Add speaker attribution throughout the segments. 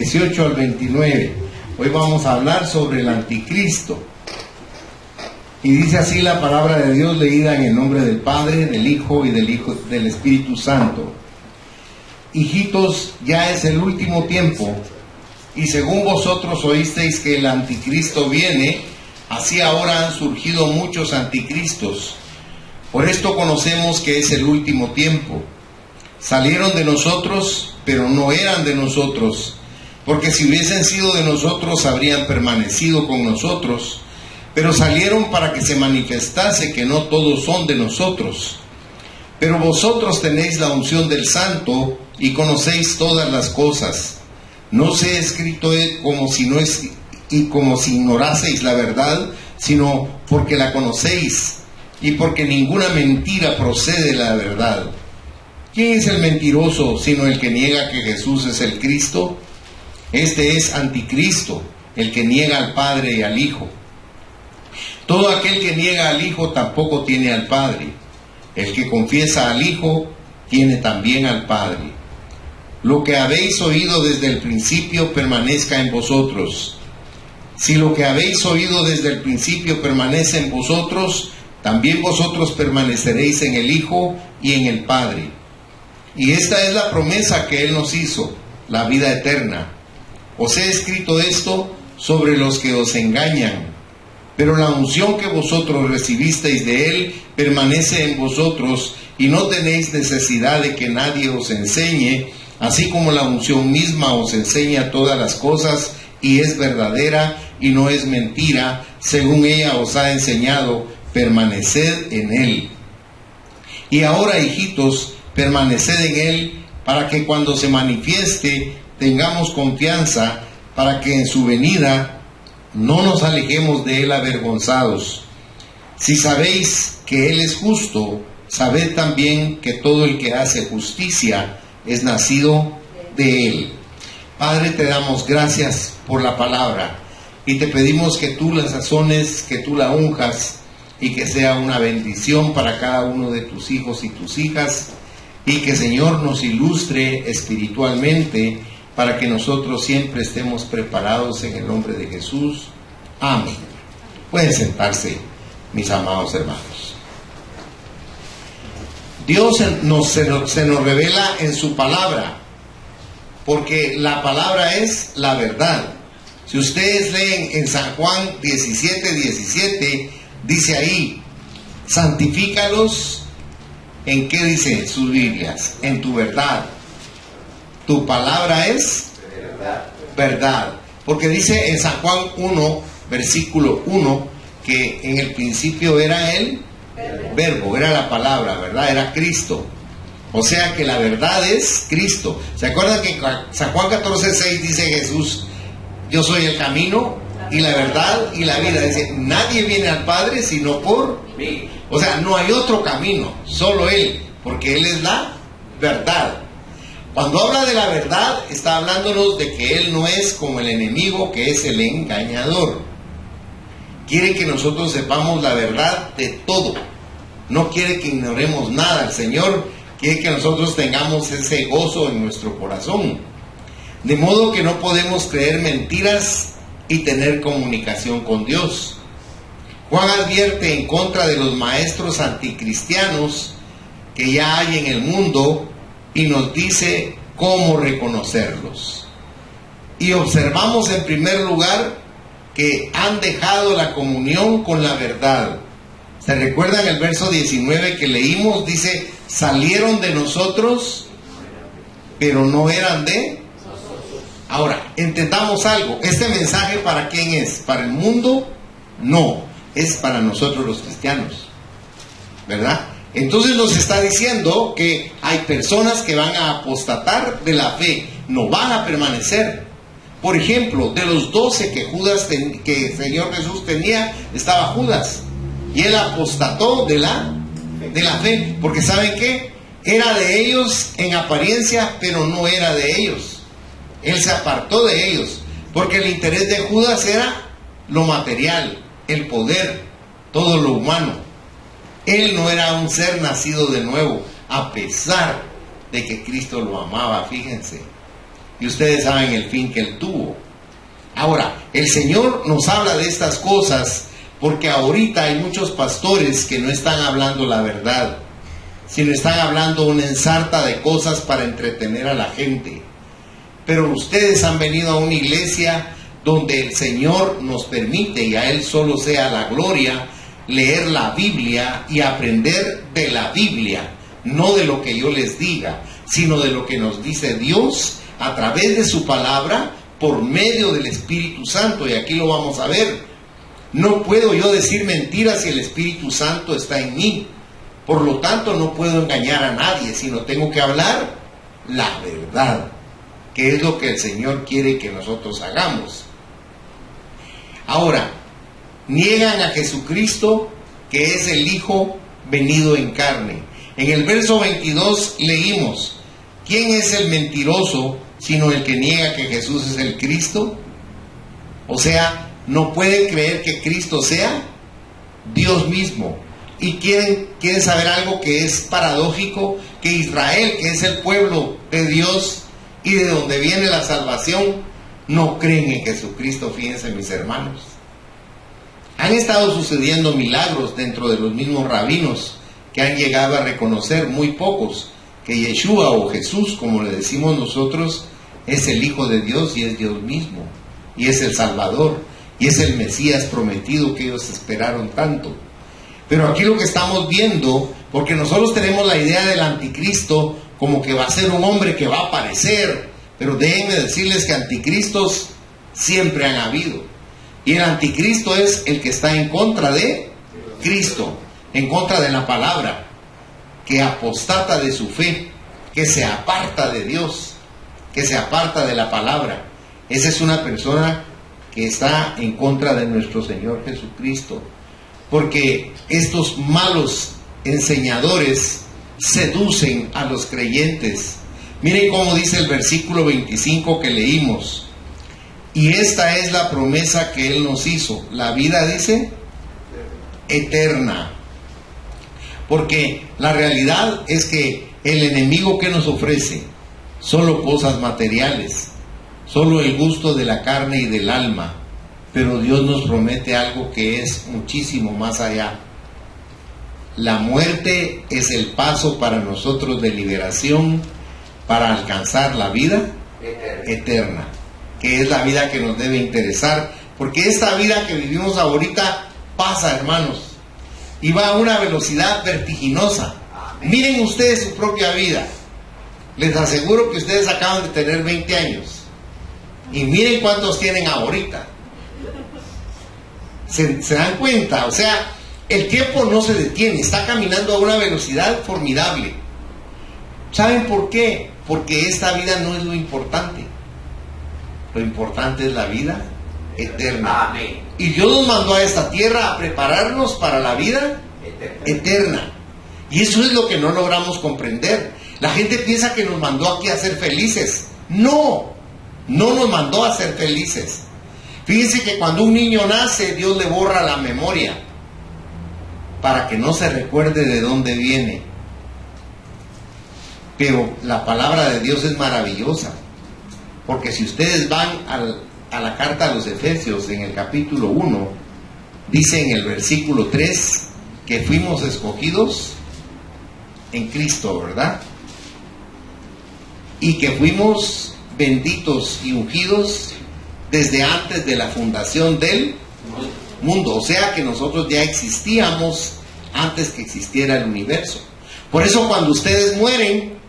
Speaker 1: 18 al 29. Hoy vamos a hablar sobre el anticristo. Y dice así la palabra de Dios, leída en el nombre del Padre, del Hijo y del Espíritu Santo. Hijitos, ya es el último tiempo, y según vosotros oísteis que el anticristo viene, así ahora han surgido muchos anticristos. Por esto conocemos que es el último tiempo. Salieron de nosotros, pero no eran de nosotros, porque si hubiesen sido de nosotros habrían permanecido con nosotros, pero salieron para que se manifestase que no todos son de nosotros. Pero vosotros tenéis la unción del Santo y conocéis todas las cosas. No se ha escrito como si ignoraseis la verdad, sino porque la conocéis, y porque ninguna mentira procede de la verdad. ¿Quién es el mentiroso sino el que niega que Jesús es el Cristo? Este es anticristo, el que niega al Padre y al Hijo. Todo aquel que niega al Hijo tampoco tiene al Padre. El que confiesa al Hijo tiene también al Padre. Lo que habéis oído desde el principio permanezca en vosotros. Si lo que habéis oído desde el principio permanece en vosotros, también vosotros permaneceréis en el Hijo y en el Padre. Y esta es la promesa que Él nos hizo, la vida eterna. Os he escrito esto sobre los que os engañan, pero la unción que vosotros recibisteis de Él permanece en vosotros, y no tenéis necesidad de que nadie os enseñe, así como la unción misma os enseña todas las cosas, y es verdadera y no es mentira, según ella os ha enseñado, permaneced en Él. Y ahora, hijitos, permaneced en Él, para que cuando se manifieste tengamos confianza, para que en su venida no nos alejemos de Él avergonzados. Si sabéis que Él es justo, sabed también que todo el que hace justicia es nacido de Él. Padre, te damos gracias por la palabra y te pedimos que tú la sazones, que tú la unjas y que sea una bendición para cada uno de tus hijos y tus hijas, y que, Señor, nos ilustre espiritualmente para que nosotros siempre estemos preparados en el nombre de Jesús. Amén. Pueden sentarse, mis amados hermanos. Dios se nos revela en su palabra, porque la palabra es la verdad. Si ustedes leen en San Juan 17:17, dice ahí: santifícalos. ¿En qué dice sus Biblias? En tu verdad. Tu palabra es verdad. Porque dice en San Juan 1, versículo 1, que en el principio era el verbo, era la palabra, ¿verdad? Era Cristo. O sea que la verdad es Cristo. ¿Se acuerdan que en San Juan 14:6 dice Jesús: yo soy el camino y la verdad y la vida? Dice: nadie viene al Padre sino por mí. O sea, no hay otro camino, solo Él, porque Él es la verdad. Cuando habla de la verdad, está hablándonos de que Él no es como el enemigo, que es el engañador. Quiere que nosotros sepamos la verdad de todo. No quiere que ignoremos nada. El Señor quiere que nosotros tengamos ese gozo en nuestro corazón. De modo que no podemos creer mentiras y tener comunicación con Dios. Juan advierte en contra de los maestros anticristianos que ya hay en el mundo y nos dice cómo reconocerlos. Y observamos en primer lugar que han dejado la comunión con la verdad. ¿Se recuerdan el verso 19 que leímos? Dice: salieron de nosotros, pero no eran de nosotros. Ahora, entendamos algo. ¿Este mensaje para quién es? ¿Para el mundo? No. Es para nosotros los cristianos, ¿verdad? Entonces nos está diciendo que hay personas que van a apostatar de la fe, no van a permanecer. Por ejemplo, de los 12 que el Señor Jesús tenía, estaba Judas, y él apostató de la fe, porque ¿saben qué? Era de ellos en apariencia, pero no era de ellos. Él se apartó de ellos, porque el interés de Judas era lo material, el poder, todo lo humano. Él no era un ser nacido de nuevo, a pesar de que Cristo lo amaba, fíjense. y ustedes saben el fin que él tuvo. Ahora, el Señor nos habla de estas cosas porque ahorita hay muchos pastores que no están hablando la verdad, sino están hablando una ensarta de cosas para entretener a la gente. Pero ustedes han venido a una iglesia donde el Señor nos permite, y a Él solo sea la gloria, leer la Biblia y aprender de la Biblia, no de lo que yo les diga, sino de lo que nos dice Dios a través de su palabra por medio del Espíritu Santo. Y aquí lo vamos a ver. No puedo yo decir mentiras si el Espíritu Santo está en mí. Por lo tanto, no puedo engañar a nadie, sino tengo que hablar la verdad, que es lo que el Señor quiere que nosotros hagamos. Ahora, niegan a Jesucristo, que es el Hijo venido en carne. En el verso 22 leímos: ¿quién es el mentiroso sino el que niega que Jesús es el Cristo? O sea, no pueden creer que Cristo sea Dios mismo. Y quieren saber algo que es paradójico, que Israel, que es el pueblo de Dios y de donde viene la salvación, no creen en Jesucristo. Fíjense, mis hermanos, han estado sucediendo milagros dentro de los mismos rabinos que han llegado a reconocer, muy pocos, que Yeshua o Jesús, como le decimos nosotros, es el Hijo de Dios y es Dios mismo, y es el Salvador, y es el Mesías prometido que ellos esperaron tanto. Pero aquí lo que estamos viendo, porque nosotros tenemos la idea del anticristo como que va a ser un hombre que va a aparecer, pero déjenme decirles que anticristos siempre han habido, y el anticristo es el que está en contra de Cristo, en contra de la palabra, que apostata de su fe, que se aparta de Dios, que se aparta de la palabra. Esa es una persona que está en contra de nuestro Señor Jesucristo, porque estos malos enseñadores seducen a los creyentes. Miren cómo dice el versículo 25 que leímos: y esta es la promesa que Él nos hizo, la vida, dice, eterna. Porque la realidad es que el enemigo que nos ofrece solo cosas materiales, solo el gusto de la carne y del alma, pero Dios nos promete algo que es muchísimo más allá. La muerte es el paso para nosotros de liberación para alcanzar la vida eterna, que es la vida que nos debe interesar, porque esta vida que vivimos ahorita pasa, hermanos, y va a una velocidad vertiginosa. Miren ustedes su propia vida. Les aseguro que ustedes acaban de tener 20 años. Y miren cuántos tienen ahorita. ¿Se dan cuenta? O sea, el tiempo no se detiene, está caminando a una velocidad formidable. ¿Saben por qué? Porque esta vida no es lo importante. Lo importante es la vida eterna. Amén. Y Dios nos mandó a esta tierra a prepararnos para la vida eterna. Y eso es lo que no logramos comprender. La gente piensa que nos mandó aquí a ser felices. No, no nos mandó a ser felices. Fíjense que cuando un niño nace, Dios le borra la memoria para que no se recuerde de dónde viene. Pero la palabra de Dios es maravillosa, porque si ustedes van a la carta a los Efesios, en el capítulo 1, dice en el versículo 3 que fuimos escogidos en Cristo, ¿verdad? Y que fuimos benditos y ungidos desde antes de la fundación del mundo. O sea que nosotros ya existíamos antes que existiera el universo. Por eso cuando ustedes mueren,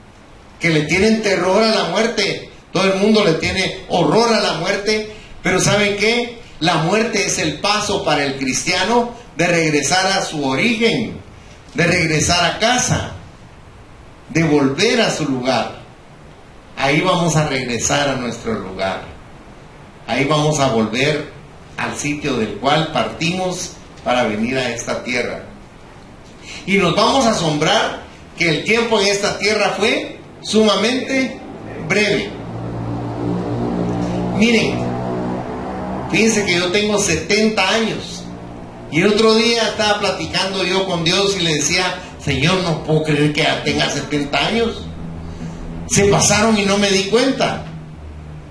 Speaker 1: que le tienen terror a la muerte, todo el mundo le tiene horror a la muerte, pero ¿saben qué? La muerte es el paso para el cristiano de regresar a su origen, de regresar a casa, de volver a su lugar. Ahí vamos a regresar a nuestro lugar. Ahí vamos a volver al sitio del cual partimos para venir a esta tierra. Y nos vamos a asombrar que el tiempo en esta tierra fue sumamente breve. Miren, fíjense que yo tengo 70 años. Y el otro día estaba platicando yo con Dios y le decía: Señor, no puedo creer que ya tenga 70 años. Se pasaron y no me di cuenta.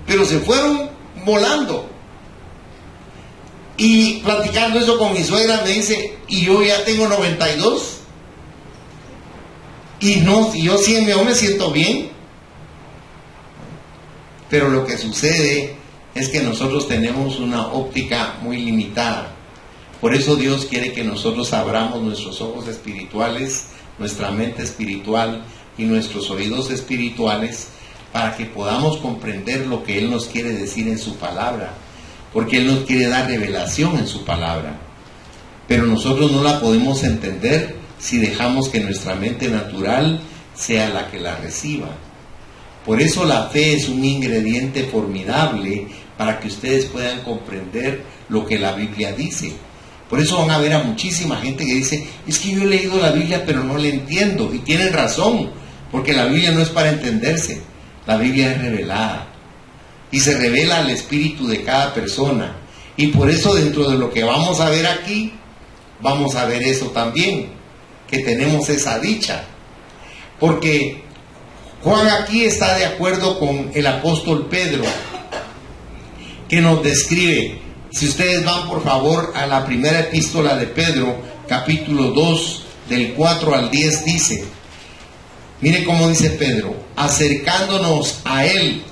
Speaker 1: pero se fueron volando. Y platicando eso con mi suegra me dice, y yo ya tengo 92. Y no, yo sí me siento bien. Pero lo que sucede es que nosotros tenemos una óptica muy limitada. Por eso Dios quiere que nosotros abramos nuestros ojos espirituales, nuestra mente espiritual y nuestros oídos espirituales, para que podamos comprender lo que Él nos quiere decir en su palabra, porque Él nos quiere dar revelación en su palabra. Pero nosotros no la podemos entender si dejamos que nuestra mente natural sea la que la reciba. Por eso la fe es un ingrediente formidable para que ustedes puedan comprender lo que la Biblia dice. Por eso van a ver a muchísima gente que dice, es que yo he leído la Biblia pero no la entiendo. Y tienen razón, porque la Biblia no es para entenderse, la Biblia es revelada. Y se revela al espíritu de cada persona. Y por eso dentro de lo que vamos a ver aquí, vamos a ver eso también, que tenemos esa dicha. Porque Juan aquí está de acuerdo con el apóstol Pedro, que nos describe. Si ustedes van por favor a la primera epístola de Pedro, capítulo 2, del 4 al 10, dice, mire cómo dice Pedro, acercándonos a Él,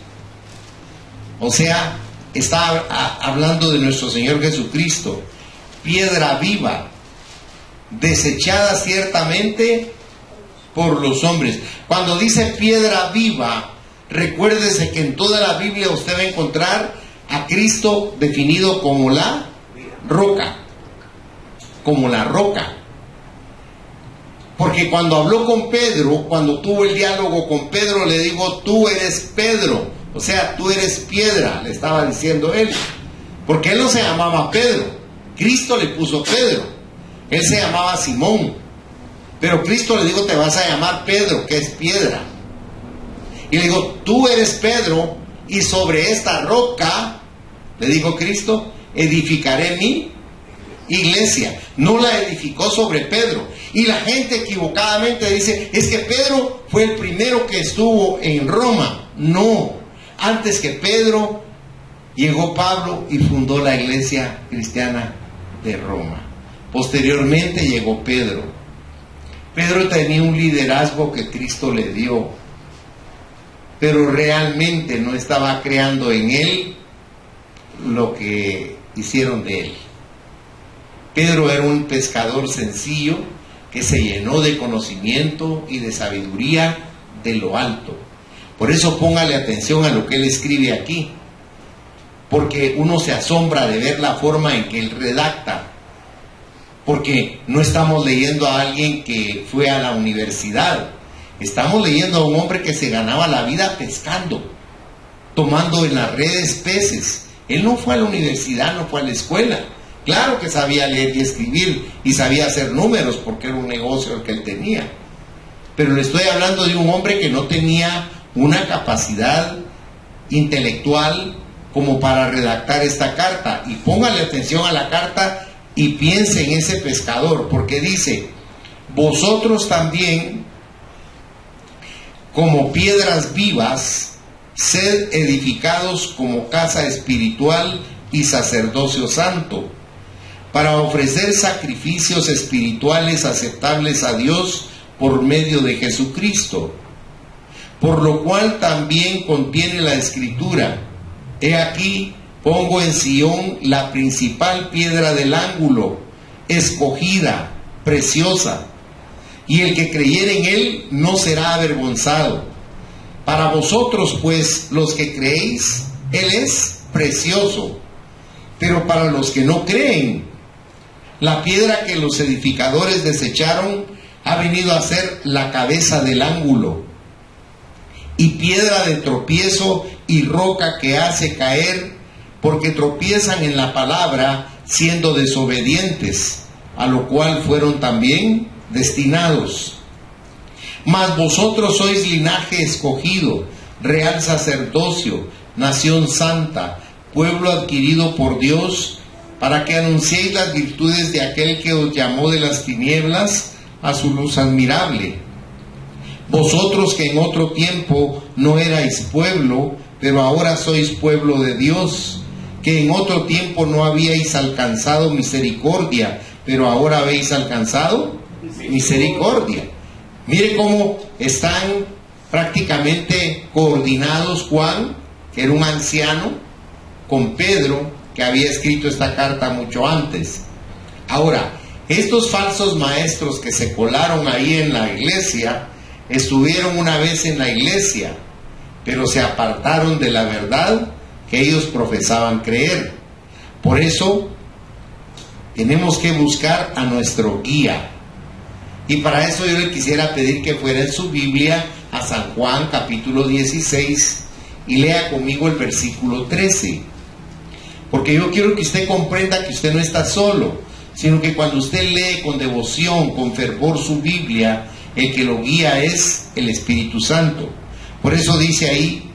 Speaker 1: o sea, está hablando de nuestro Señor Jesucristo, piedra viva, desechada ciertamente por los hombres. Cuando dice piedra viva, recuérdese que en toda la Biblia usted va a encontrar a Cristo definido como la roca, como la roca. Porque cuando habló con Pedro, cuando tuvo el diálogo con Pedro, le dijo, tú eres Pedro, o sea, tú eres piedra, le estaba diciendo él. Porque él no se llamaba Pedro, Cristo le puso Pedro, él se llamaba Simón, pero Cristo le dijo, te vas a llamar Pedro, que es piedra. Y le dijo, tú eres Pedro, y sobre esta roca, le dijo Cristo, edificaré mi iglesia. No la edificó sobre Pedro. Y la gente equivocadamente dice, es que Pedro fue el primero que estuvo en Roma. No, antes que Pedro llegó Pablo y fundó la iglesia cristiana de Roma. Posteriormente llegó Pedro. Pedro tenía un liderazgo que Cristo le dio, pero realmente no estaba creando en él lo que hicieron de él. Pedro era un pescador sencillo que se llenó de conocimiento y de sabiduría de lo alto. Por eso póngale atención a lo que él escribe aquí, porque uno se asombra de ver la forma en que él redacta, porque no estamos leyendo a alguien que fue a la universidad, estamos leyendo a un hombre que se ganaba la vida pescando, tomando en las redes peces. Él no fue a la universidad, no fue a la escuela. Claro que sabía leer y escribir y sabía hacer números porque era un negocio el que él tenía. Pero le estoy hablando de un hombre que no tenía una capacidad intelectual como para redactar esta carta. Y póngale atención a la carta y piense en ese pescador, porque dice, vosotros también, como piedras vivas, sed edificados como casa espiritual y sacerdocio santo, para ofrecer sacrificios espirituales aceptables a Dios por medio de Jesucristo. Por lo cual también contiene la Escritura, he aquí, pongo en Sión la principal piedra del ángulo, escogida, preciosa, y el que creyere en él no será avergonzado. Para vosotros, pues, los que creéis, él es precioso, pero para los que no creen, la piedra que los edificadores desecharon ha venido a ser la cabeza del ángulo, y piedra de tropiezo y roca que hace caer, porque tropiezan en la palabra, siendo desobedientes, a lo cual fueron también destinados. Mas vosotros sois linaje escogido, real sacerdocio, nación santa, pueblo adquirido por Dios, para que anunciéis las virtudes de aquel que os llamó de las tinieblas a su luz admirable. Vosotros que en otro tiempo no erais pueblo, pero ahora sois pueblo de Dios, que en otro tiempo no habíais alcanzado misericordia, pero ahora habéis alcanzado misericordia. Mire cómo están prácticamente coordinados Juan, que era un anciano, con Pedro, que había escrito esta carta mucho antes. Ahora, estos falsos maestros que se colaron ahí en la iglesia, estuvieron una vez en la iglesia, pero se apartaron de la verdad que ellos profesaban creer. Por eso tenemos que buscar a nuestro guía. Y para eso yo le quisiera pedir que fuera en su Biblia a San Juan capítulo 16 y lea conmigo el versículo 13. Porque yo quiero que usted comprenda que usted no está solo, sino que cuando usted lee con devoción, con fervor su Biblia, el que lo guía es el Espíritu Santo. Por eso dice ahí: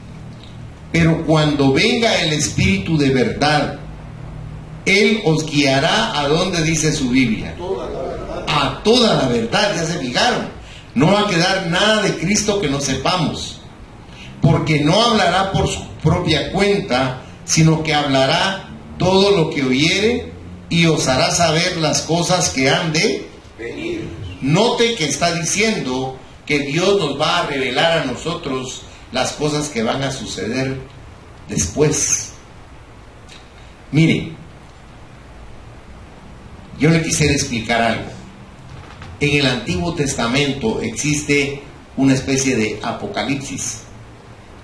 Speaker 1: pero cuando venga el Espíritu de verdad, Él os guiará. ¿A dónde dice su Biblia? A toda la verdad. Ya se fijaron, no va a quedar nada de Cristo que no sepamos, porque no hablará por su propia cuenta, sino que hablará todo lo que oyere y os hará saber las cosas que han de venir. Note que está diciendo que Dios nos va a revelar a nosotros las cosas que van a suceder después. Mire, yo le quisiera explicar algo. En el Antiguo Testamento existe una especie de apocalipsis,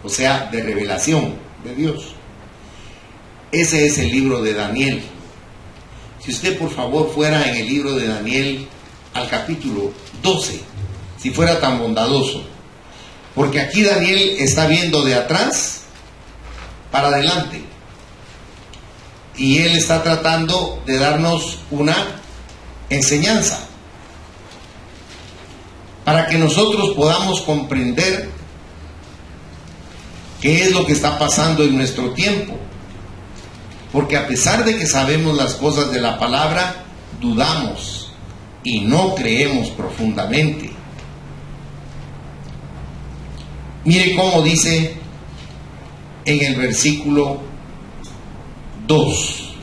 Speaker 1: o sea, de revelación de Dios. Ese es el libro de Daniel. Si usted por favor fuera en el libro de Daniel al capítulo 12, si fuera tan bondadoso, porque aquí Daniel está viendo de atrás para adelante y él está tratando de darnos una enseñanza para que nosotros podamos comprender qué es lo que está pasando en nuestro tiempo. Porque a pesar de que sabemos las cosas de la palabra, dudamos y no creemos profundamente. Mire cómo dice en el versículo 2: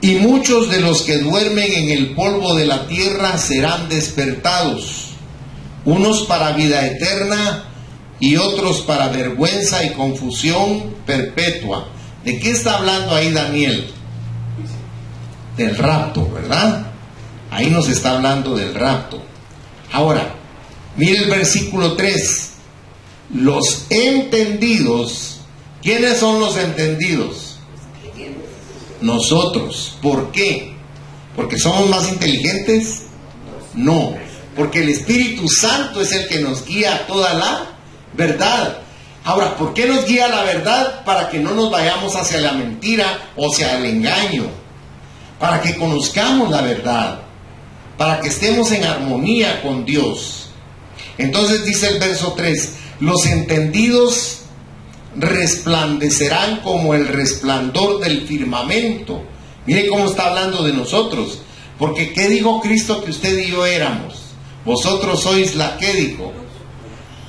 Speaker 1: y muchos de los que duermen en el polvo de la tierra serán despertados, unos para vida eterna y otros para vergüenza y confusión perpetua. ¿De qué está hablando ahí Daniel? Del rapto, ¿verdad? Ahí nos está hablando del rapto. Ahora, mire el versículo 3. Los entendidos. ¿Quiénes son los entendidos? Nosotros. ¿Por qué? ¿Porque somos más inteligentes? No, porque el Espíritu Santo es el que nos guía a toda la verdad. Ahora, ¿por qué nos guía la verdad? Para que no nos vayamos hacia la mentira o hacia el engaño, para que conozcamos la verdad, para que estemos en armonía con Dios. Entonces dice el verso 3: los entendidos resplandecerán como el resplandor del firmamento. Mire cómo está hablando de nosotros, porque ¿qué dijo Cristo que usted y yo éramos? Vosotros sois la, ¿qué dijo?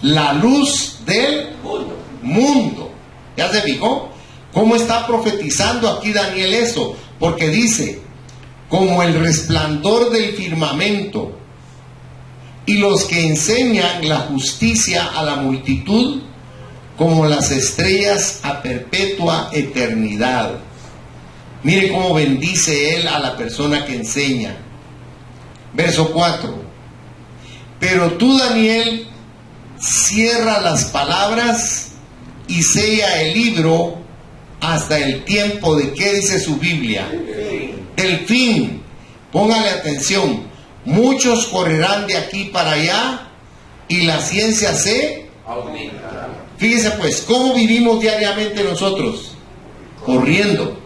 Speaker 1: La luz del mundo. ¿Ya se fijó? ¿Cómo está profetizando aquí Daniel eso? Porque dice, como el resplandor del firmamento, y los que enseñan la justicia a la multitud, como las estrellas a perpetua eternidad. Mire cómo bendice él a la persona que enseña. Verso 4: pero tú, Daniel, cierra las palabras y sella el libro hasta el tiempo de, ¿qué dice su Biblia? El fin. Póngale atención. Muchos correrán de aquí para allá y la ciencia se aumentará. Fíjese pues, ¿cómo vivimos diariamente nosotros? Corriendo.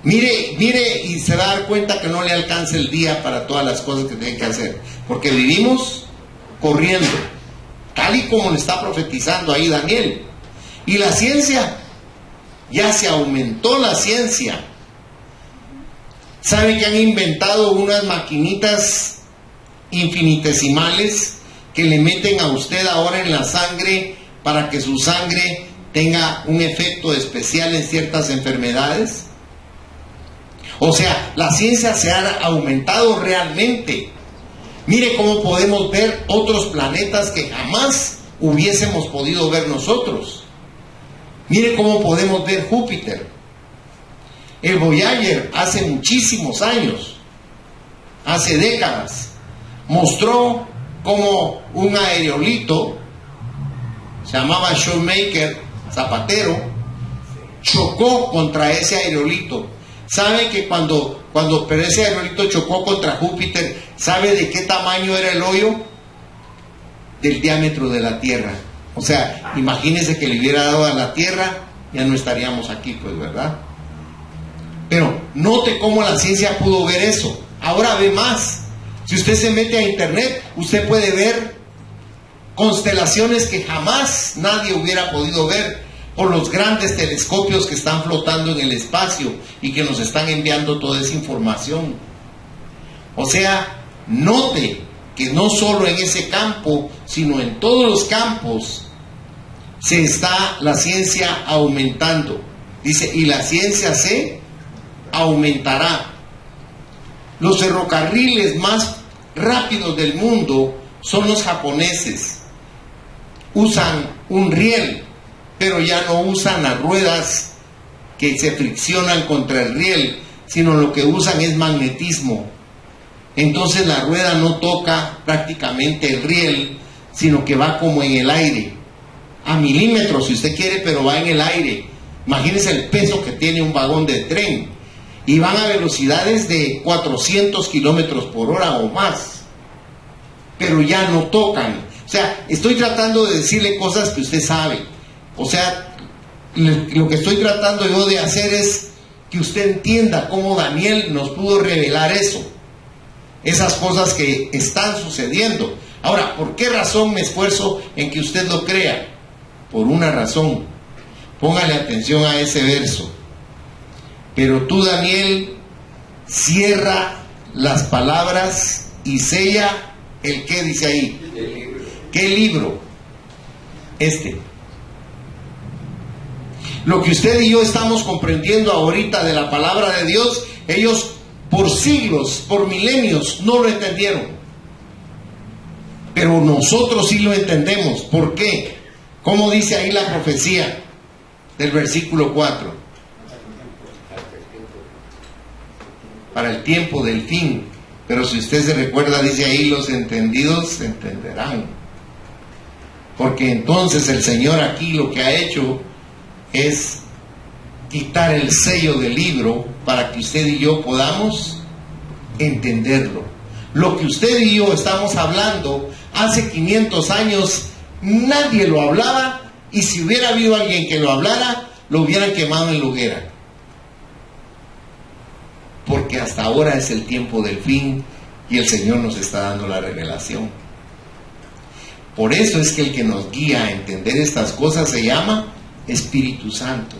Speaker 1: Mire y se va a dar cuenta que no le alcanza el día para todas las cosas que tiene que hacer, porque vivimos corriendo, tal y como le está profetizando ahí Daniel. Y la ciencia, ya se aumentó la ciencia. ¿Sabe que han inventado unas maquinitas infinitesimales que le meten a usted ahora en la sangre para que su sangre tenga un efecto especial en ciertas enfermedades? O sea, la ciencia se ha aumentado realmente. Mire cómo podemos ver otros planetas que jamás hubiésemos podido ver nosotros. Mire cómo podemos ver Júpiter. El Voyager hace muchísimos años, hace décadas, mostró cómo un aerolito, se llamaba Shoemaker, Zapatero, chocó contra ese aerolito. ¿Sabe que pero ese aerolito chocó contra Júpiter, ¿sabe de qué tamaño era el hoyo? Del diámetro de la Tierra. O sea, imagínense que le hubiera dado a la Tierra, ya no estaríamos aquí, pues, ¿verdad? Pero note cómo la ciencia pudo ver eso. Ahora ve más. Si usted se mete a internet, usted puede ver constelaciones que jamás nadie hubiera podido ver por los grandes telescopios que están flotando en el espacio y que nos están enviando toda esa información. O sea, note que no solo en ese campo, sino en todos los campos se está la ciencia aumentando. Dice, y la ciencia se aumentará. Los ferrocarriles más rápidos del mundo son los japoneses. Usan un riel, pero ya no usan las ruedas que se friccionan contra el riel, sino lo que usan es magnetismo. Entonces la rueda no toca prácticamente el riel, sino que va como en el aire, a milímetros si usted quiere, pero va en el aire. Imagínense el peso que tiene un vagón de tren, y van a velocidades de 400 kilómetros por hora o más, pero ya no tocan. O sea, estoy tratando de decirle cosas que usted sabe. O sea, lo que estoy tratando yo de hacer es que usted entienda cómo Daniel nos pudo revelar eso, esas cosas que están sucediendo. Ahora, ¿por qué razón me esfuerzo en que usted lo crea? Por una razón. Póngale atención a ese verso. Pero tú, Daniel, cierra las palabras y sella el que dice ahí.
Speaker 2: El libro.
Speaker 1: ¿Qué libro? Lo que usted y yo estamos comprendiendo ahorita de la palabra de Dios, ellos por siglos, por milenios, no lo entendieron. Pero nosotros sí lo entendemos. ¿Por qué? ¿Cómo dice ahí la profecía del versículo 4? Para el tiempo del fin. Pero si usted se recuerda, dice ahí, los entendidos entenderán. Porque entonces el Señor aquí lo que ha hecho es quitar el sello del libro para que usted y yo podamos entenderlo. Lo que usted y yo estamos hablando, hace 500 años nadie lo hablaba, y si hubiera habido alguien que lo hablara, lo hubieran quemado en la hoguera. Porque hasta ahora es el tiempo del fin y el Señor nos está dando la revelación. Por eso es que el que nos guía a entender estas cosas se llama Espíritu Santo.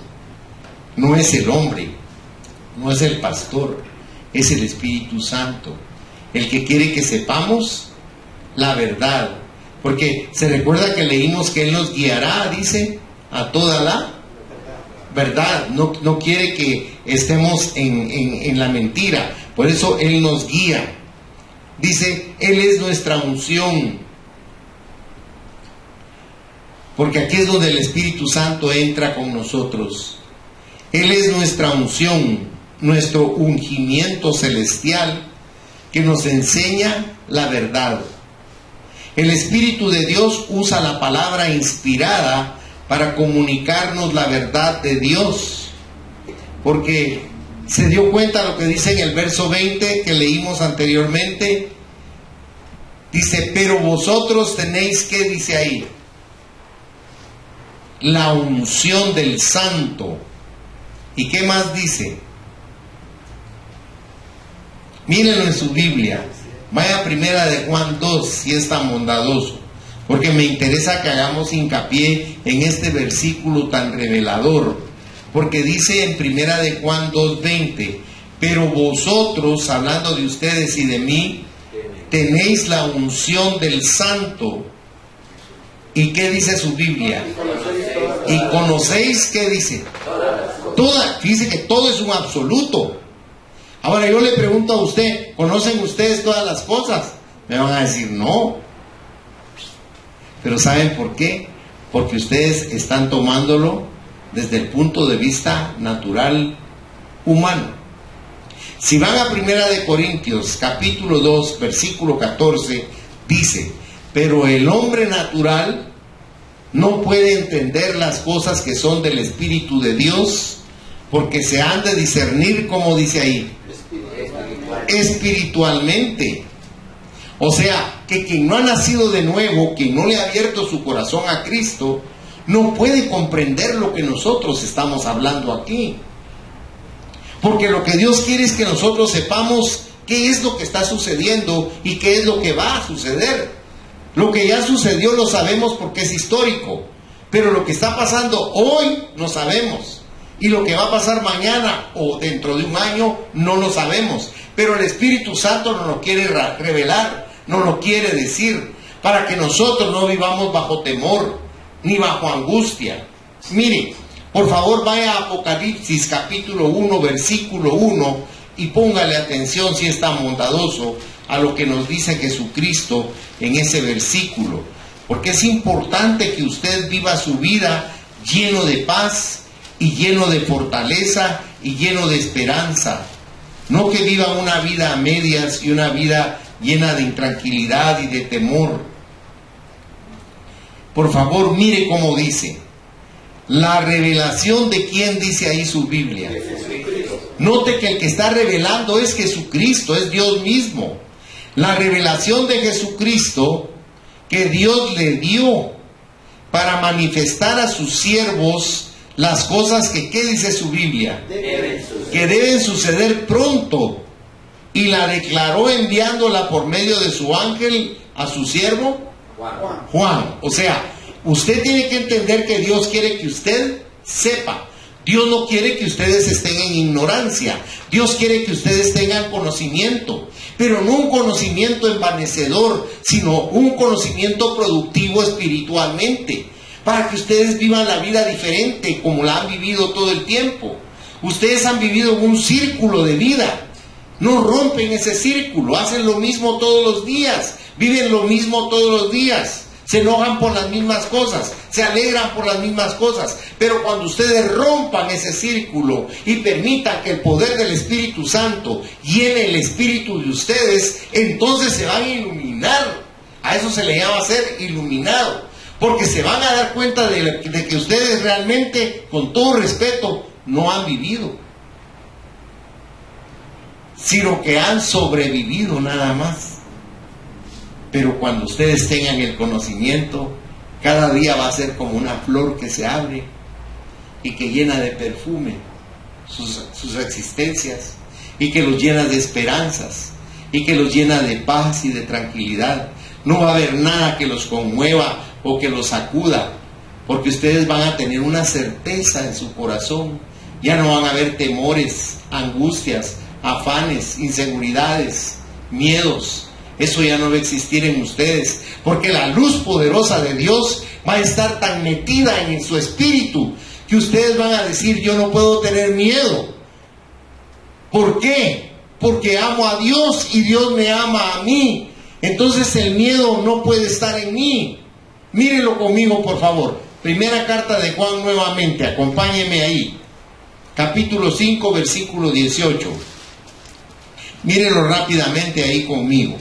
Speaker 1: No es el hombre, no es el pastor, es el Espíritu Santo, el que quiere que sepamos la verdad. Porque se recuerda que leímos que Él nos guiará, dice, a toda la verdad. No quiere que estemos en la mentira. Por eso Él nos guía. Dice, Él es nuestra unción. Porque aquí es donde el Espíritu Santo entra con nosotros. Él es nuestra unción, nuestro ungimiento celestial que nos enseña la verdad. El Espíritu de Dios usa la palabra inspirada para comunicarnos la verdad de Dios. Porque se dio cuenta lo que dice en el verso 20 que leímos anteriormente. Dice, pero vosotros tenéis, ¿qué dice ahí? La unción del Santo. ¿Y qué más dice? Mírenlo en su Biblia. Vaya a Primera de Juan 2, si es tan bondadoso, porque me interesa que hagamos hincapié en este versículo tan revelador, porque dice en Primera de Juan 2:20, pero vosotros, hablando de ustedes y de mí, tenéis la unción del Santo ¿Y qué dice su Biblia? Y conocéis, ¿qué dice? Dice que todo es un absoluto. Ahora yo le pregunto a usted, ¿conocen ustedes todas las cosas? Me van a decir no. Pero ¿saben por qué? Porque ustedes están tomándolo desde el punto de vista natural humano. Si van a 1 Corintios capítulo 2 versículo 14, dice: pero el hombre natural no puede entender las cosas que son del Espíritu de Dios, porque se han de discernir, como dice ahí, espiritualmente. O sea, que quien no ha nacido de nuevo, quien no le ha abierto su corazón a Cristo, no puede comprender lo que nosotros estamos hablando aquí. Porque lo que Dios quiere es que nosotros sepamos qué es lo que está sucediendo y qué es lo que va a suceder. Lo que ya sucedió lo sabemos porque es histórico, pero lo que está pasando hoy no sabemos. Y lo que va a pasar mañana o dentro de un año no lo sabemos. Pero el Espíritu Santo nos lo quiere revelar, nos lo quiere decir, para que nosotros no vivamos bajo temor ni bajo angustia. Mire, por favor vaya a Apocalipsis capítulo 1 versículo 1 y póngale atención, si es tan bondadoso, a lo que nos dice Jesucristo en ese versículo, porque es importante que usted viva su vida lleno de paz y lleno de fortaleza y lleno de esperanza, no que viva una vida a medias y una vida llena de intranquilidad y de temor. Por favor, mire cómo dice la revelación de quién dice ahí su Biblia. Note que el que está revelando es Jesucristo, es Dios mismo. La revelación de Jesucristo que Dios le dio para manifestar a sus siervos las cosas que, ¿qué dice su Biblia? Que deben suceder pronto, y la declaró enviándola por medio de su ángel a su siervo Juan. O sea, usted tiene que entender que Dios quiere que usted sepa. Dios no quiere que ustedes estén en ignorancia. Dios quiere que ustedes tengan conocimiento, pero no un conocimiento envanecedor, sino un conocimiento productivo espiritualmente, para que ustedes vivan la vida diferente como la han vivido todo el tiempo. Ustedes han vivido un círculo de vida, no rompen ese círculo, hacen lo mismo todos los días, viven lo mismo todos los días, se enojan por las mismas cosas, se alegran por las mismas cosas. Pero cuando ustedes rompan ese círculo y permitan que el poder del Espíritu Santo llene el espíritu de ustedes, entonces se van a iluminar. A eso se le llama ser iluminado, porque se van a dar cuenta de que ustedes realmente, con todo respeto, no han vivido, sino que han sobrevivido nada más. Pero cuando ustedes tengan el conocimiento, cada día va a ser como una flor que se abre y que llena de perfume sus existencias, y que los llena de esperanzas, y que los llena de paz y de tranquilidad. No va a haber nada que los conmueva o que los sacuda, porque ustedes van a tener una certeza en su corazón. Ya no van a haber temores, angustias, afanes, inseguridades, miedos. Eso ya no va a existir en ustedes, porque la luz poderosa de Dios va a estar tan metida en su espíritu que ustedes van a decir: yo no puedo tener miedo. ¿Por qué? Porque amo a Dios y Dios me ama a mí. Entonces el miedo no puede estar en mí. Mírenlo conmigo, por favor. Primera carta de Juan, nuevamente, acompáñenme ahí. Capítulo 5, versículo 18. Mírenlo rápidamente ahí conmigo,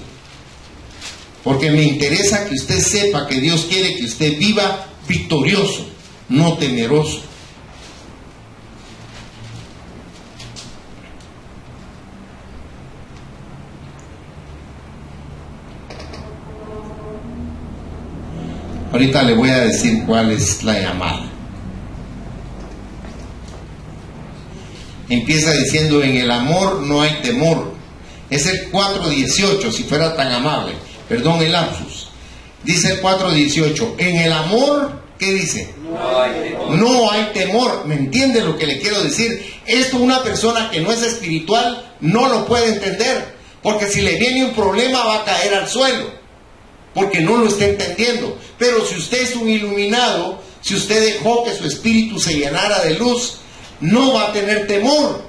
Speaker 1: porque me interesa que usted sepa que Dios quiere que usted viva victorioso, no temeroso. Ahorita le voy a decir cuál es la llamada. Empieza diciendo: en el amor no hay temor. Es el 4:18, si fuera tan amable. Perdón el lapsus. Dice el 4:18, en el amor, ¿qué dice? No hay temor. ¿Me entiende lo que le quiero decir? Esto una persona que no es espiritual no lo puede entender, porque si le viene un problema va a caer al suelo. porque no lo está entendiendo. Pero si usted es un iluminado, si usted dejó que su espíritu se llenara de luz, no va a tener temor.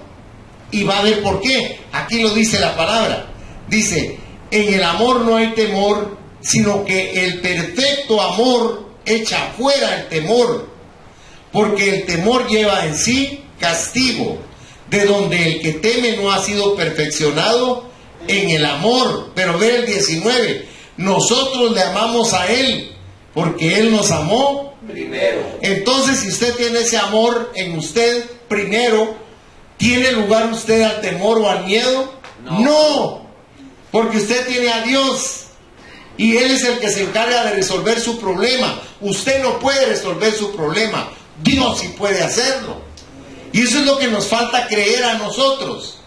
Speaker 1: Y va a ver por qué. Aquí lo dice la palabra. Dice, en el amor no hay temor, sino que el perfecto amor echa fuera el temor, porque el temor lleva en sí castigo, de donde el que teme no ha sido perfeccionado en el amor. Pero ve el 19, nosotros le amamos a Él, porque Él nos amó primero. Entonces, si usted tiene ese amor en usted primero, ¿tiene lugar usted al temor o al miedo? No, porque usted tiene a Dios. Y Él es el que se encarga de resolver su problema. Usted no puede resolver su problema. Dios sí puede hacerlo. Y eso es lo que nos falta creer a nosotros.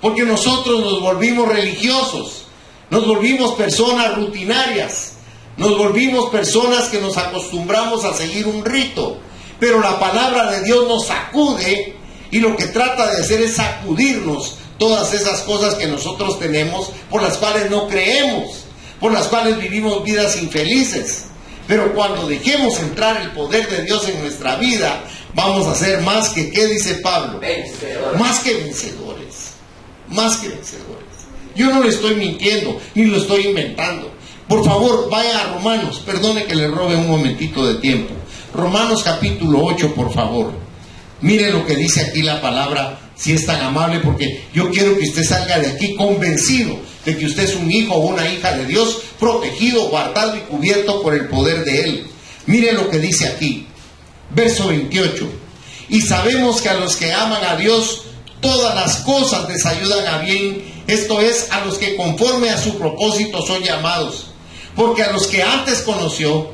Speaker 1: Porque nosotros nos volvimos religiosos. Nos volvimos personas rutinarias. Nos volvimos personas que nos acostumbramos a seguir un rito. Pero la palabra de Dios nos sacude. Y lo que trata de hacer es sacudirnos todas esas cosas que nosotros tenemos, por las cuales no creemos, por las cuales vivimos vidas infelices. Pero cuando dejemos entrar el poder de Dios en nuestra vida, vamos a ser más que, ¿qué dice Pablo? Vencedores. Más que vencedores. Más que vencedores. Yo no le estoy mintiendo, ni lo estoy inventando. Por favor, vaya a Romanos. Perdone que le robe un momentito de tiempo. Romanos capítulo 8, por favor. Mire lo que dice aquí la palabra, si es tan amable, porque yo quiero que usted salga de aquí convencido de que usted es un hijo o una hija de Dios, protegido, guardado y cubierto por el poder de Él. Mire lo que dice aquí, verso 28. Y sabemos que a los que aman a Dios, todas las cosas les ayudan a bien, esto es, a los que conforme a su propósito son llamados. Porque a los que antes conoció,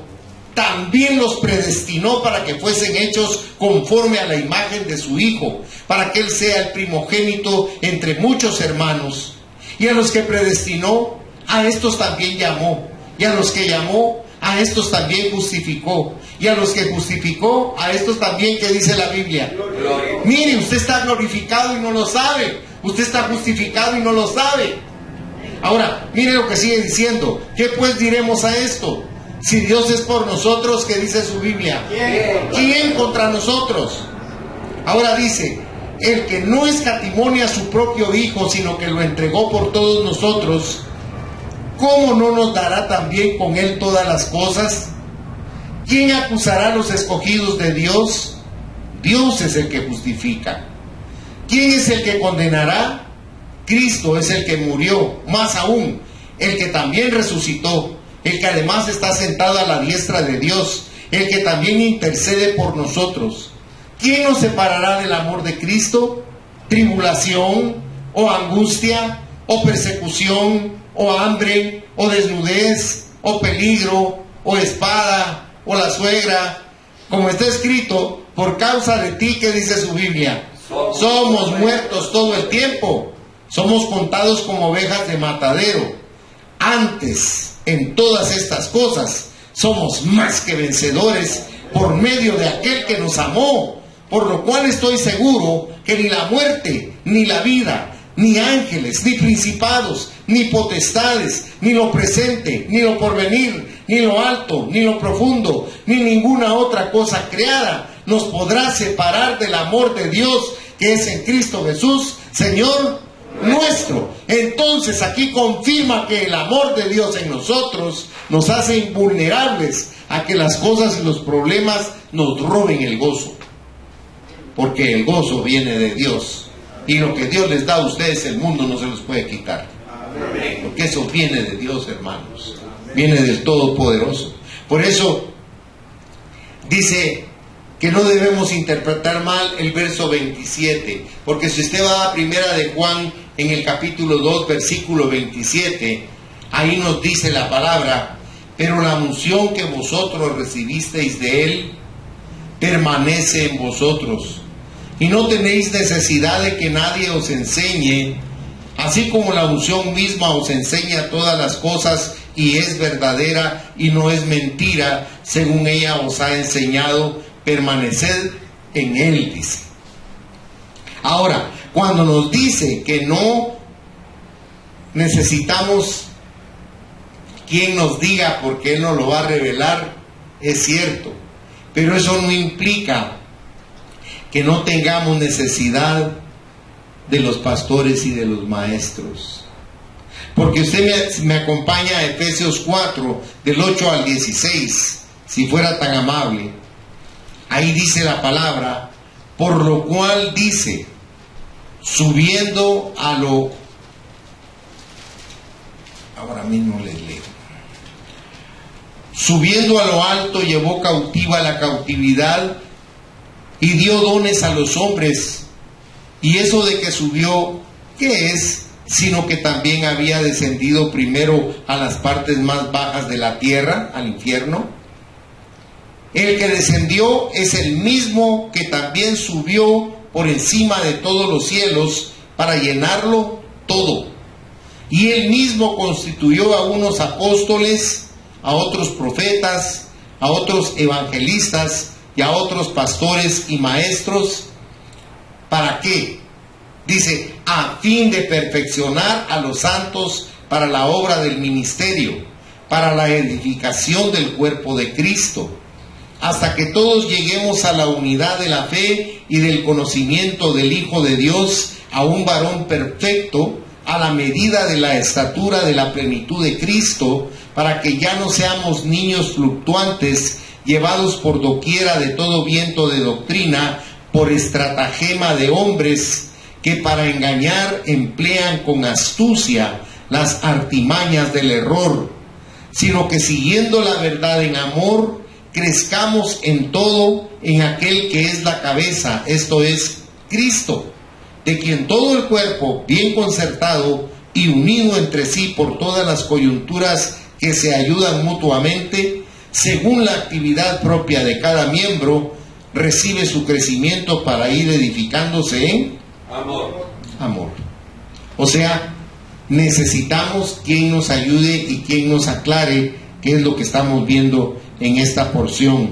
Speaker 1: también los predestinó para que fuesen hechos conforme a la imagen de su Hijo, para que Él sea el primogénito entre muchos hermanos. Y a los que predestinó, a estos también llamó. Y a los que llamó, a estos también justificó. Y a los que justificó, a estos también, ¿qué dice la Biblia? Gloria. Mire, usted está glorificado y no lo sabe. Usted está justificado y no lo sabe. Ahora, mire lo que sigue diciendo. ¿Qué pues diremos a esto? Si Dios es por nosotros, ¿qué dice su Biblia? ¿Quién contra nosotros? Ahora dice, el que no escatimó a su propio Hijo, sino que lo entregó por todos nosotros, ¿cómo no nos dará también con Él todas las cosas? ¿Quién acusará a los escogidos de Dios? Dios es el que justifica. ¿Quién es el que condenará? Cristo es el que murió, más aún, el que también resucitó, el que además está sentado a la diestra de Dios, el que también intercede por nosotros. ¿Quién nos separará del amor de Cristo? ¿Tribulación, o angustia, o persecución, o hambre, o desnudez, o peligro, o espada, o la suegra? Como está escrito, por causa de ti, ¿qué dice su Biblia? Somos muertos todo el tiempo. Somos contados como ovejas de matadero. Antes, en todas estas cosas, somos más que vencedores por medio de aquel que nos amó, por lo cual estoy seguro que ni la muerte, ni la vida, ni ángeles, ni principados, ni potestades, ni lo presente, ni lo porvenir, ni lo alto, ni lo profundo, ni ninguna otra cosa creada nos podrá separar del amor de Dios que es en Cristo Jesús, Señor nuestro. Entonces aquí confirma que el amor de Dios en nosotros nos hace invulnerables a que las cosas y los problemas nos roben el gozo, porque el gozo viene de Dios, y lo que Dios les da a ustedes, el mundo no se los puede quitar, porque eso viene de Dios, hermanos, viene del Todopoderoso. Por eso dice que no debemos interpretar mal el verso 27, porque si usted va a primera de Juan en el capítulo 2 versículo 27, ahí nos dice la palabra: pero la unción que vosotros recibisteis de Él permanece en vosotros, y no tenéis necesidad de que nadie os enseñe, así como la unción misma os enseña todas las cosas y es verdadera y no es mentira, según ella os ha enseñado. Permaneced en Él, dice. Ahora, cuando nos dice que no necesitamos quien nos diga, porque Él nos lo va a revelar, es cierto. Pero eso no implica que no tengamos necesidad de los pastores y de los maestros. Porque usted me acompaña a Efesios 4, del 8 al 16, si fuera tan amable. Ahí dice la palabra, por lo cual dice, subiendo a lo... Ahora mismo les leo. Subiendo a lo alto, llevó cautiva la cautividad y dio dones a los hombres. Y eso de que subió, ¿qué es? Sino que también había descendido primero a las partes más bajas de la tierra, al infierno. El que descendió es el mismo que también subió por encima de todos los cielos para llenarlo todo. Y él mismo constituyó a unos apóstoles, a otros profetas, a otros evangelistas y a otros pastores y maestros. ¿Para qué? Dice, a fin de perfeccionar a los santos para la obra del ministerio, para la edificación del cuerpo de Cristo, hasta que todos lleguemos a la unidad de la fe y del conocimiento del Hijo de Dios, a un varón perfecto, a la medida de la estatura de la plenitud de Cristo, para que ya no seamos niños fluctuantes, llevados por doquiera de todo viento de doctrina, por estratagema de hombres, que para engañar emplean con astucia las artimañas del error, sino que siguiendo la verdad en amor, crezcamos en todo en aquel que es la cabeza, esto es Cristo, de quien todo el cuerpo, bien concertado y unido entre sí por todas las coyunturas que se ayudan mutuamente, según la actividad propia de cada miembro, recibe su crecimiento para ir edificándose en amor. O sea, necesitamos quien nos ayude y quien nos aclare qué es lo que estamos viendo en esta porción.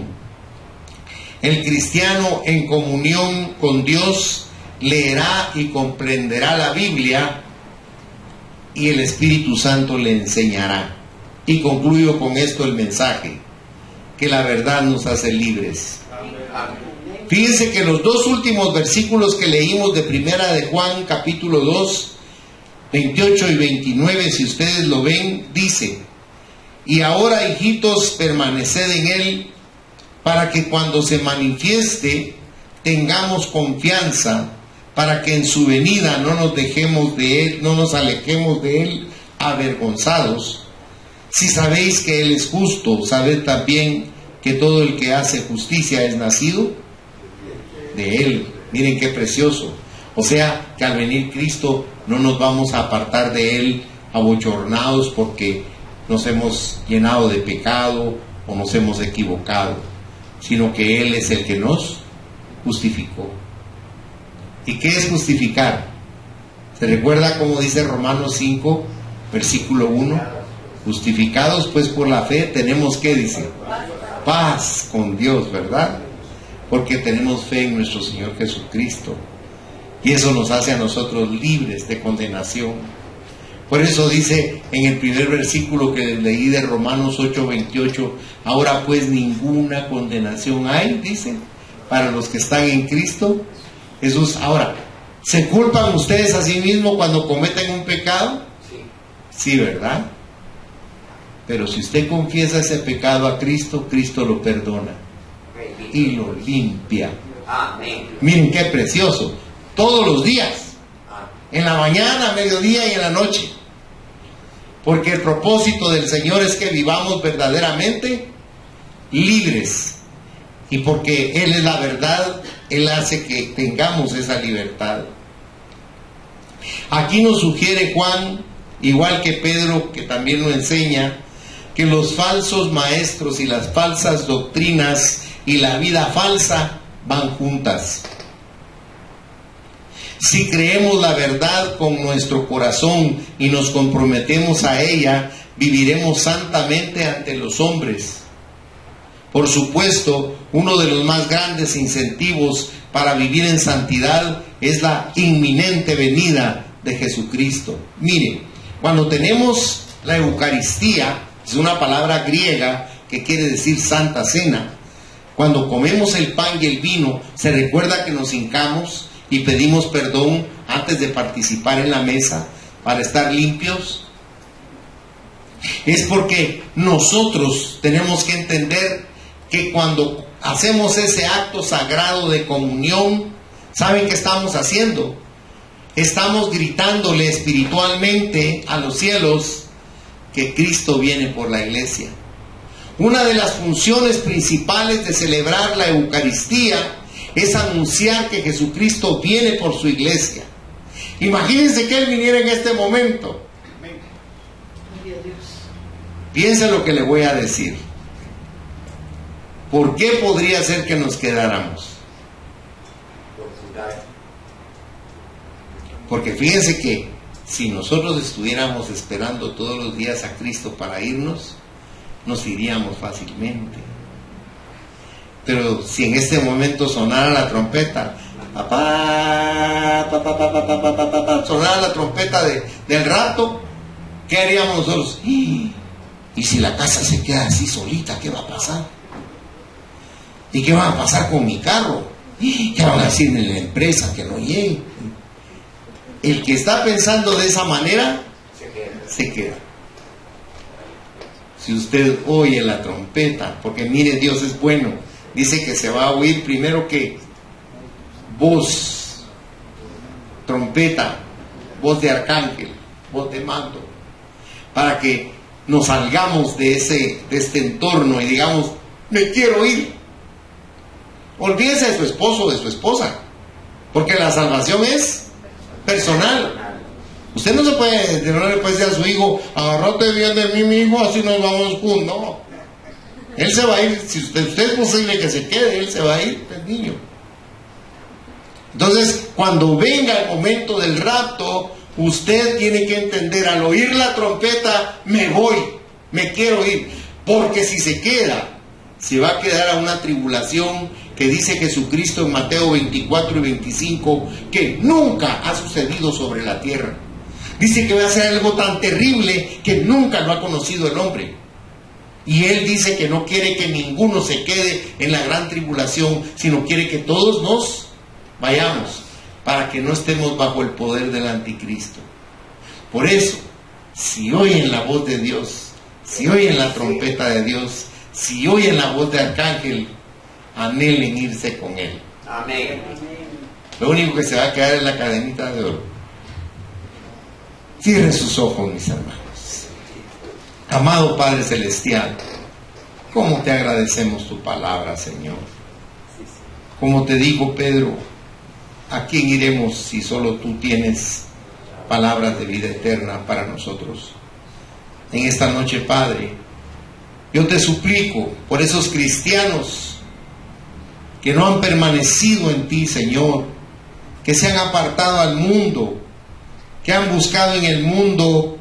Speaker 1: El cristiano en comunión con Dios leerá y comprenderá la Biblia y el Espíritu Santo le enseñará. Y concluyo con esto el mensaje, que la verdad nos hace libres. Fíjense que los dos últimos versículos que leímos de Primera de Juan, capítulo 2, 28 y 29, si ustedes lo ven, dice, y ahora, hijitos, permaneced en Él, para que cuando se manifieste, tengamos confianza, para que en su venida no nos dejemos de Él, no nos alejemos de Él avergonzados. Si sabéis que Él es justo, sabed también que todo el que hace justicia es nacido de Él. Miren qué precioso. O sea, que al venir Cristo no nos vamos a apartar de Él abochornados porque nos hemos llenado de pecado o nos hemos equivocado, sino que Él es el que nos justificó. ¿Y qué es justificar? ¿Se recuerda cómo dice Romanos 5, versículo 1? Justificados pues por la fe tenemos, ¿qué dice? Paz con Dios, ¿verdad? Porque tenemos fe en nuestro Señor Jesucristo. Y eso nos hace a nosotros libres de condenación. Por eso dice en el primer versículo que leí de Romanos 8:28, ahora pues ninguna condenación hay, dice, para los que están en Cristo Jesús. Ahora, ¿se culpan ustedes a sí mismos cuando cometen un pecado? Sí, ¿verdad? Pero si usted confiesa ese pecado a Cristo, Cristo lo perdona y lo limpia. Miren qué precioso. Todos los días, en la mañana, a mediodía y en la noche. Porque el propósito del Señor es que vivamos verdaderamente libres. Y porque Él es la verdad, Él hace que tengamos esa libertad. Aquí nos sugiere Juan, igual que Pedro, que también lo enseña, que los falsos maestros y las falsas doctrinas y la vida falsa van juntas. Si creemos la verdad con nuestro corazón y nos comprometemos a ella, viviremos santamente ante los hombres. Por supuesto, uno de los más grandes incentivos para vivir en santidad es la inminente venida de Jesucristo. Mire, cuando tenemos la Eucaristía, Es una palabra griega que quiere decir Santa Cena. Cuando comemos el pan y el vino, se recuerda que nos hincamos y pedimos perdón antes de participar en la mesa para estar limpios. Es porque nosotros tenemos que entender que cuando hacemos ese acto sagrado de comunión, ¿saben qué estamos haciendo? Estamos gritándole espiritualmente a los cielos que Cristo viene por la iglesia. Una de las funciones principales de celebrar la Eucaristía es anunciar que Jesucristo viene por su iglesia. Imagínense que Él viniera en este momento. Piense lo que le voy a decir. ¿Por qué podría ser que nos quedáramos? Porque fíjense que si nosotros estuviéramos esperando todos los días a Cristo para irnos, nos iríamos fácilmente. Pero si en este momento sonara la trompeta, sonara la trompeta del rato, ¿qué haríamos nosotros? Y si la casa se queda así solita, ¿qué va a pasar? ¿Y qué va a pasar con mi carro? ¿Qué van a decir en la empresa que no llegue? El que está pensando de esa manera se queda. Si usted oye la trompeta, porque mire, Dios es bueno, dice que se va a oír primero que voz, trompeta, voz de arcángel, voz de mando, para que nos salgamos de este entorno y digamos, me quiero ir. Olvídese de su esposo o de su esposa, porque la salvación es personal. Usted no le puede decir a su hijo, agárrate bien de mí, mi hijo, así nos vamos juntos. No. Él se va a ir, si usted es posible que se quede, él se va a ir, el niño. Entonces, cuando venga el momento del rapto, usted tiene que entender, al oír la trompeta, me voy, me quiero ir. Porque si se queda, se va a quedar a una tribulación que dice Jesucristo en Mateo 24 y 25, que nunca ha sucedido sobre la tierra. Dice que va a ser algo tan terrible que nunca lo ha conocido el hombre. Y Él dice que no quiere que ninguno se quede en la gran tribulación, sino quiere que todos nos vayamos, para que no estemos bajo el poder del anticristo. Por eso, si oyen la voz de Dios, si oyen la trompeta de Dios, si oyen la voz de arcángel, anhelen irse con Él.
Speaker 2: Amén.
Speaker 1: Lo único que se va a quedar es la cadenita de oro. Cierre sus ojos, mis hermanos. Amado Padre Celestial, ¿cómo te agradecemos tu palabra, Señor? Como te digo, Pedro, ¿a quién iremos si solo tú tienes palabras de vida eterna para nosotros? En esta noche, Padre, yo te suplico por esos cristianos que no han permanecido en ti, Señor, que se han apartado al mundo, que han buscado en el mundo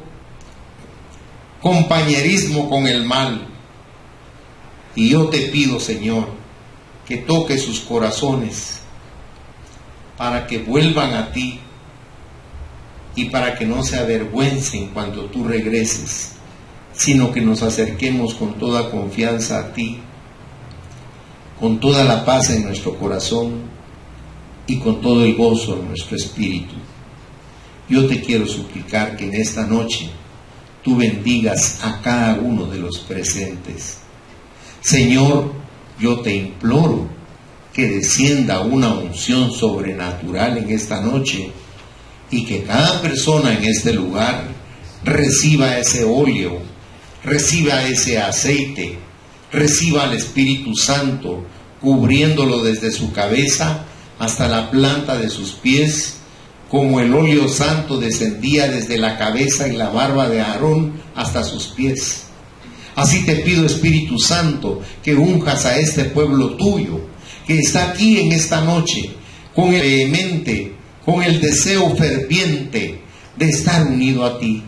Speaker 1: compañerismo con el mal. Y yo te pido, Señor, que toque sus corazones para que vuelvan a ti y para que no se avergüencen cuando tú regreses, sino que nos acerquemos con toda confianza a ti, con toda la paz en nuestro corazón y con todo el gozo en nuestro espíritu. Yo te quiero suplicar que en esta noche tú bendigas a cada uno de los presentes. Señor, yo te imploro que descienda una unción sobrenatural en esta noche y que cada persona en este lugar reciba ese óleo, reciba ese aceite, reciba al Espíritu Santo, cubriéndolo desde su cabeza hasta la planta de sus pies, como el óleo santo descendía desde la cabeza y la barba de Aarón hasta sus pies. Así te pido, Espíritu Santo, que unjas a este pueblo tuyo, que está aquí en esta noche, con el vehemente, con el deseo ferviente de estar unido a ti,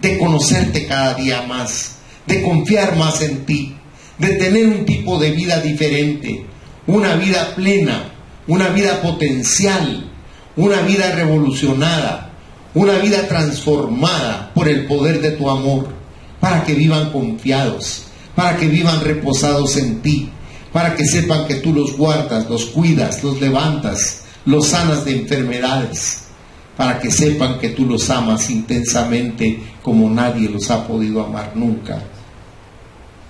Speaker 1: de conocerte cada día más, de confiar más en ti, de tener un tipo de vida diferente, una vida plena, una vida potencial, una vida revolucionada, una vida transformada por el poder de tu amor. para que vivan confiados, para que vivan reposados en ti, para que sepan que tú los guardas, los cuidas, los levantas, los sanas de enfermedades, para que sepan que tú los amas intensamente como nadie los ha podido amar nunca.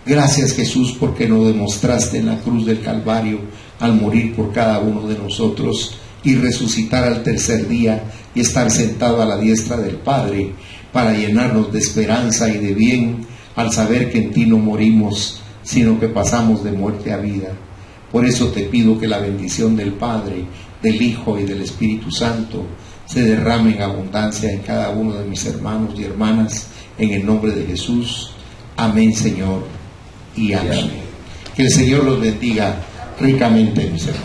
Speaker 1: Gracias, Jesús, porque lo demostraste en la cruz del Calvario al morir por cada uno de nosotros y resucitar al tercer día y estar sentado a la diestra del Padre para llenarnos de esperanza y de bien al saber que en ti no morimos, sino que pasamos de muerte a vida. Por eso te pido que la bendición del Padre, del Hijo y del Espíritu Santo se derrame en abundancia en cada uno de mis hermanos y hermanas, en el nombre de Jesús. Amén, Señor, y amén. Que el Señor los bendiga ricamente, mis hermanos.